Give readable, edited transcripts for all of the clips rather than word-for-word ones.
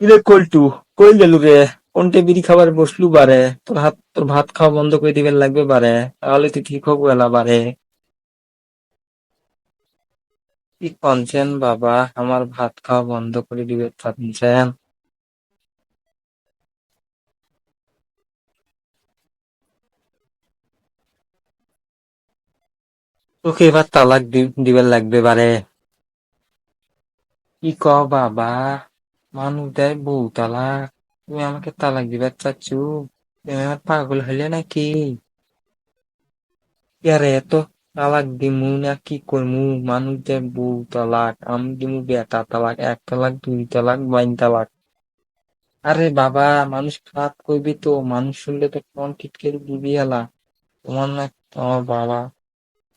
কিরে কল্টু, কই গেলু রে? কোনটে বিড়ি খাবার বসলু বারে? তোর ভাত খাওয়া বন্ধ করে দিবেন লাগবে বারে, তাহলে তুই ঠিক হবো এলা বারে। কি কনছেন বাবা, আমার ভাত খাওয়া বন্ধ করে দিবে চাচ্ছেন? তোকে এবার তালাক দিবেন লাগবে বারে। কি কও বাবা, মানুষ দেয় বউ তালাক, তুমি আমাকে তালাক দিবার চাচ্ছু? তুমি আমার পাগল হইলে নাকি? ইয়ারে তো তালাক দিমু না কি করমু? মানুষ দেয় বউ তালাক, আমি দিমু বেটা তালাক, এক তালাক, দুই তালাক, বাইন তালাক। আরে বাবা, মানুষ খারাপ কইবি তো, মানুষ শুনলে তো কোন টিটকেরি দিবি এলা। তোমার না, তোমার বাবা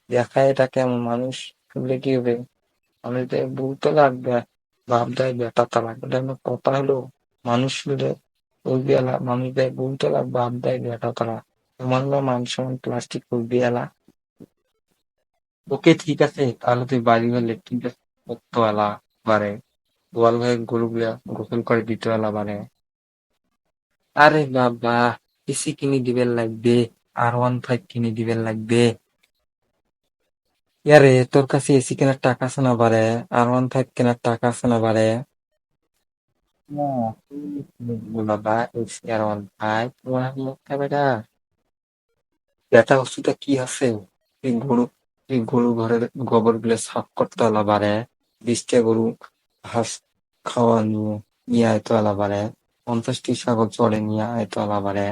দেখায় এটা কেমন? মানুষ শুনলে কি হবে? মানুষ দেয় বউ তালাক, বাপ দেয় বেটা তালাক, এটা আমার কথা হলো? মানুষ শুনলে কইবি এলা মানুষ দেয় বউ তালাক, বাপ দেয় বেটা তালাক। তোমার না মান সম্মান প্লাস্টিক কইবি এলা? ওকে ঠিক আছে, তাহলে তুই বাড়ি গেলে ঠিক আছে করতো এলা বারে, গোয়াল ঘরে গরুগুলা গোসল করে দিত এলা বারে। আরে বাবা, পিসি কিনে দিবেন লাগবে, R15 কিনে দিবেন লাগবে। ইয়ারে তোর কাছে এসি কেনার টাকা আছে না বারে? R15 কেনার টাকা আছে না বারে? না, তুই কিনে দিবি বাবা এসি R15, তোমার মুখটা বেটা। বেটা ওষুধটা কি আছে? এই গরু, এই গরু ঘরের গোবর গুলো সাফ করতে হলা বারে, 20টা গরু ঘাস খাওয়া নিয়ে আইতো হলা বারে, 50টি ছাগল চড়ে নিয়ে আইতো হলা বারে,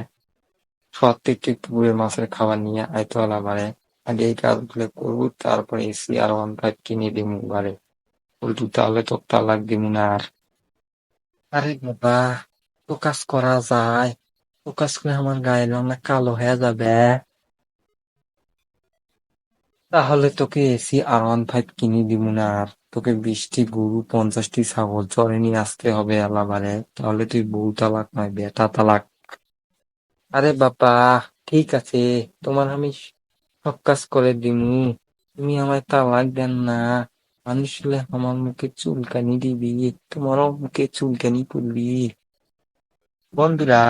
70টি পুকুরের মাছের খাবার নিয়ে আইতো হলা বারে। আগে এই কাজগুলো করবো, তারপরে এসি R15 কিনে দিমু বারে। উল্টু তাহলে তো তালাক দিমু না আর। আরে বাবা, তো কাজ করা যায়, তো কাজ করে আমার গায়ের রং না কালো হয়ে যাবে? তাহলে তোকে এসি R15 কিনে দিব না আর, তোকে 20টি গরু 50টি ছাগল চড়ে নিয়ে আসতে হবে আলাবারে, তাহলে তুই বউ তালাক নয় বেটা তালাক। আরে বাবা, ঠিক আছে, তোমার আমি সব কাজ করে দিমু, তুমি আমায় তালাক দেন না। মানুষ হলে আমার মুখে চুলকানি দিবি, তোমারও মুখে চুলকানি পড়বি। বন্ধুরা,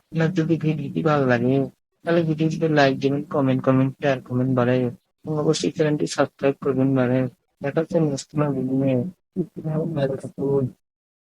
আপনার যদি ভিডিওটি ভালো লাগে তাহলে ভিডিওটিতে লাইক দিবেন, কমেন্ট শেয়ার করবেন বারে, এবং অবশ্যই চ্যানেলটি সাবস্ক্রাইব করবেন বারে। দেখা হচ্ছে নেক্সট কোনো ভিডিও। ভালো থাকুন।